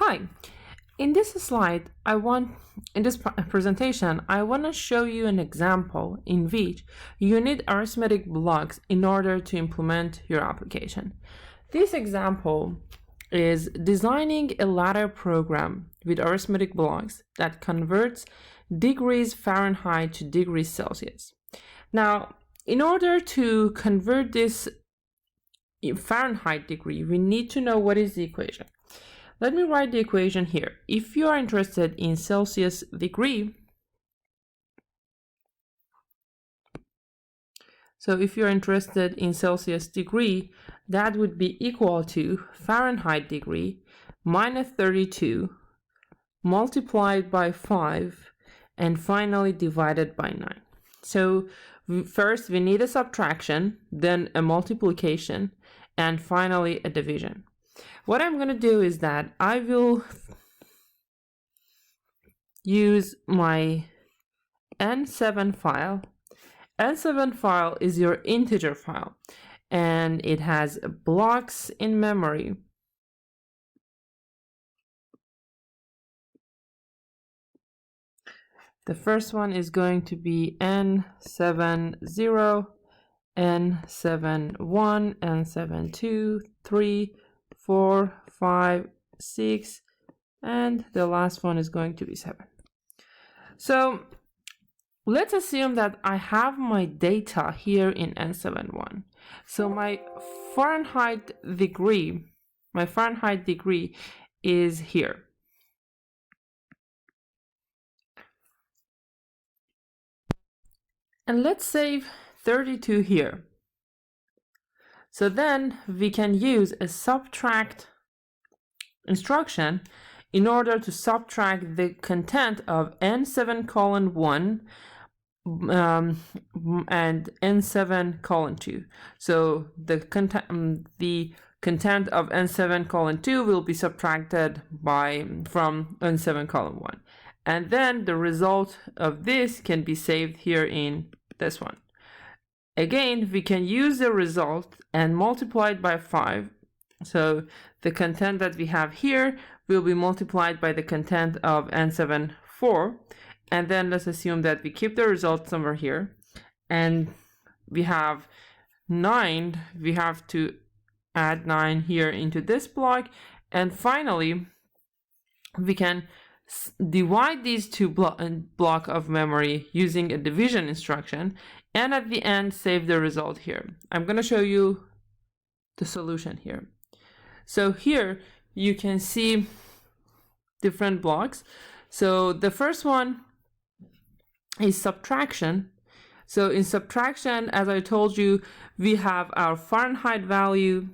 Hi, in this slide, in this presentation, I want to show you an example in which you need arithmetic blocks in order to implement your application. This example is designing a ladder program with arithmetic blocks that converts degrees Fahrenheit to degrees Celsius. Now, in order to convert this Fahrenheit degree, we need to know what is the equation. Let me write the equation here. If you are interested in Celsius degree, that would be equal to Fahrenheit degree minus 32 multiplied by 5 and finally divided by 9. So first we need a subtraction, then a multiplication, and finally a division. What I'm going to do is that I will use my N7 file. N7 file is your integer file, and it has blocks in memory. The first one is going to be N70, N71, N72, 3, 4, 5, 6, and the last one is going to be 7. So let's assume that I have my data here in N71. So my Fahrenheit degree is here. And let's save 32 here. So then we can use a subtract instruction in order to subtract the content of N7:1 and N7:2. So the content of N7:2 will be subtracted from N7:1. And then the result of this can be saved here in this one. Again, we can use the result and multiply it by 5. So the content that we have here will be multiplied by the content of N7:4. And then let's assume that we keep the result somewhere here. And we have 9. We have to add 9 here into this block. And finally, we can divide these two block of memory using a division instruction, and at the end save the result here. I'm going to show you the solution here. So here you can see different blocks. So the first one is subtraction. So in subtraction, as I told you, we have our Fahrenheit value.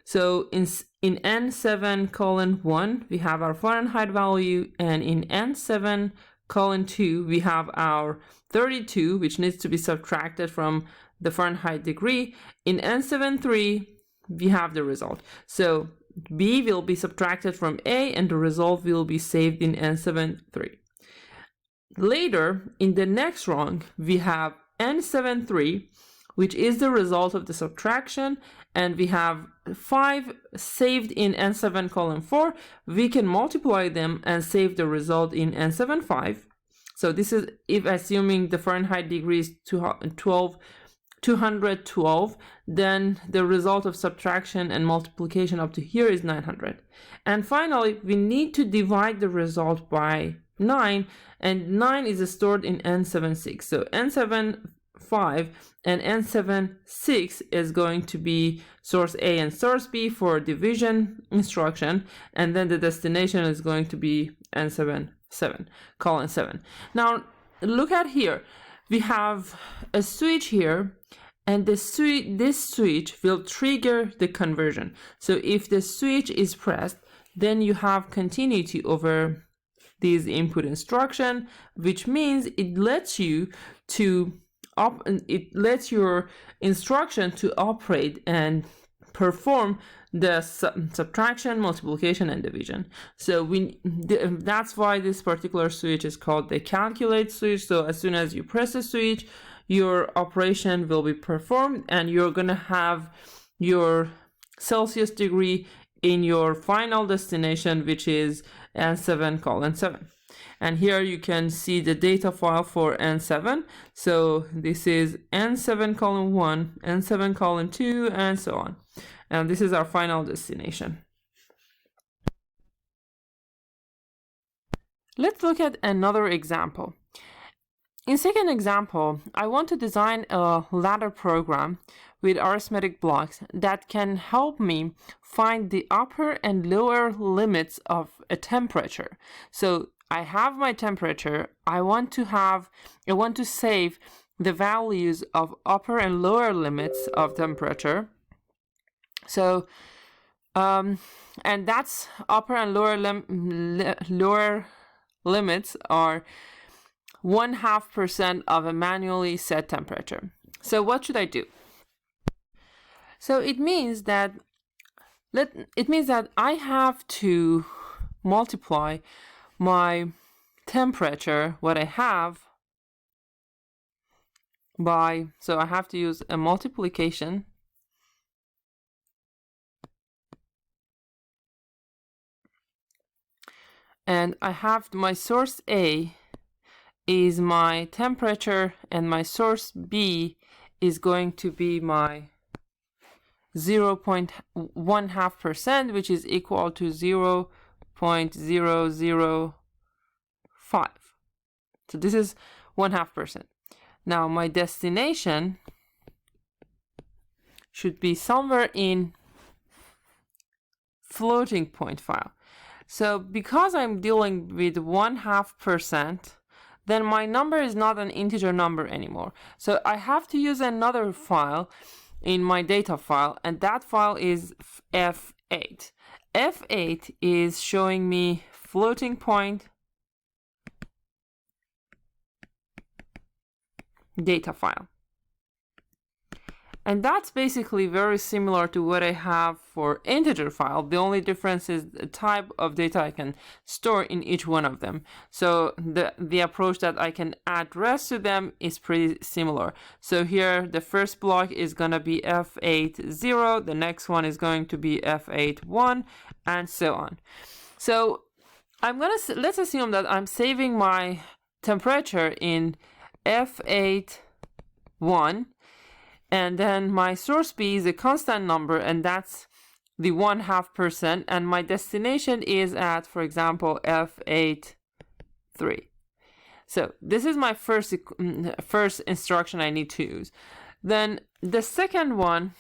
So in N7:1 we have our Fahrenheit value, and in N7:2 we have our 32, which needs to be subtracted from the Fahrenheit degree. In N7:3 we have the result. So B will be subtracted from A and the result will be saved in N7:3. Later in the next rung we have N7:3, which is the result of the subtraction, and we have 5 saved in N7:4. We can multiply them and save the result in N7:5. So this is if assuming the Fahrenheit degree is 212, then the result of subtraction and multiplication up to here is 900. And finally, we need to divide the result by 9, and 9 is stored in N7:6. So N7:5 and N7:6 is going to be source A and source B for division instruction, and then the destination is going to be N7:7. Now look at here, we have a switch here, and this switch will trigger the conversion. So if the switch is pressed, then you have continuity over this input instruction, which means it lets your instruction to operate and perform the subtraction, multiplication, and division. So that's why this particular switch is called the calculate switch. So as soon as you press the switch, your operation will be performed, and you're gonna have your Celsius degree in your final destination, which is N7:7. And here you can see the data file for N7. So this is N7:1, N7:2, and so on. And this is our final destination. Let's look at another example. In second example, I want to design a ladder program with arithmetic blocks that can help me find the upper and lower limits of a temperature. So I have my temperature. I want to save the values of upper and lower limits of temperature. So, and that's upper and lower limits are 0.5% of a manually set temperature. So what should I do? So it means that I have to multiply my temperature, what I have, by, so I have to use a multiplication. And I have my source A is my temperature, and my source B is going to be my 0.1/2%, which is equal to 0.005. So this is 0.5%. Now my destination should be somewhere in floating point file. So because I'm dealing with 0.5%, then my number is not an integer number anymore. So I have to use another file in my data file, and that file is F8. F8 is showing me floating point data file. And that's basically very similar to what I have for integer file. The only difference is the type of data I can store in each one of them. So the approach that I can address to them is pretty similar. So here the first block is going to be F80, the next one is going to be F81, and so on. So let's assume that I'm saving my temperature in F81, and then my source B is a constant number, and that's the 0.5%, and my destination is at, for example, F83. So this is my first instruction I need to use. Then the second one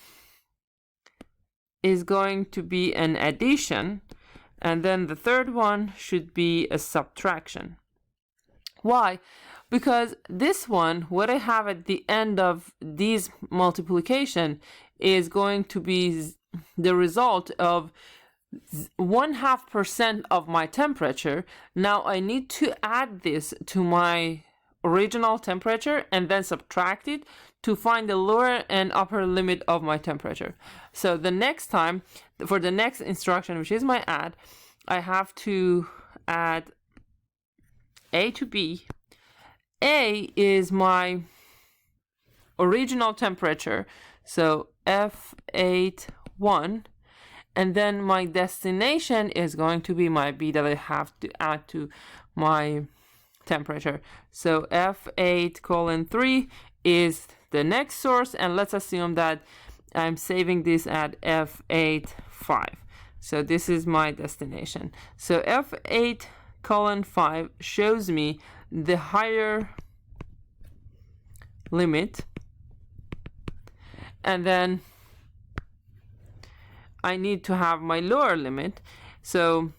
is going to be an addition, and then the third one should be a subtraction. Why? Because this one, what I have at the end of these multiplication, is going to be the result of 0.5% of my temperature. Now I need to add this to my original temperature and then subtract it to find the lower and upper limit of my temperature. So the next time, for the next instruction, which is my add, I have to add A to B. A is my original temperature, so F81, and then my destination is going to be my B that I have to add to my temperature. So F8:3 is the next source, and let's assume that I'm saving this at F85. So this is my destination. So F8:5 shows me the higher limit, and then I need to have my lower limit. So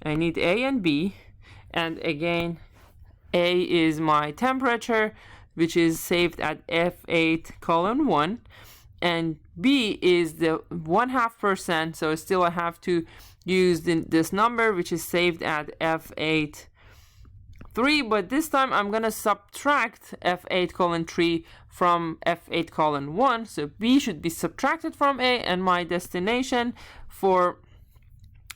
I need A and B, and again A is my temperature, which is saved at F8:1, and B is the 0.5%, so still I have to use this number, which is saved at F83, but this time I'm gonna subtract F8:3 from F8:1, so B should be subtracted from A, and my destination for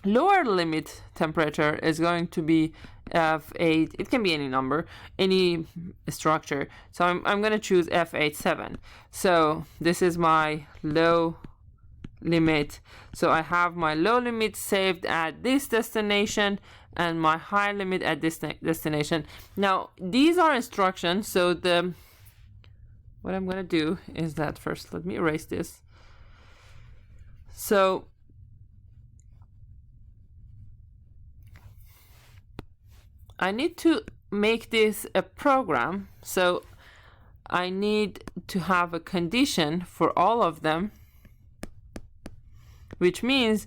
lower limit temperature is going to be F8. It can be any number, any structure, so I'm gonna choose F87. So this is my low limit. So I have my low limit saved at this destination and my high limit at this destination. Now these are instructions, so what I'm gonna do is that first let me erase this. So I need to make this a program, so I need to have a condition for all of them, which means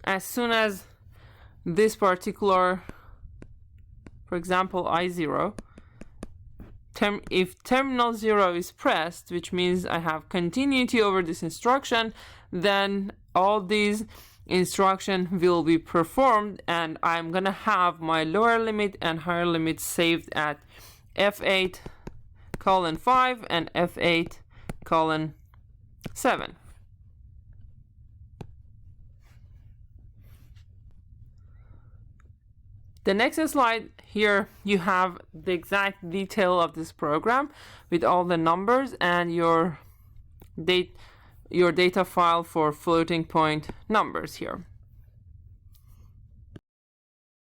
as soon as this particular, for example, I0, if terminal 0 is pressed, which means I have continuity over this instruction, then all these instruction will be performed, and I'm gonna have my lower limit and higher limit saved at F8:5 and F8:7. The next slide here, you have the exact detail of this program with all the numbers and your data file for floating point numbers here.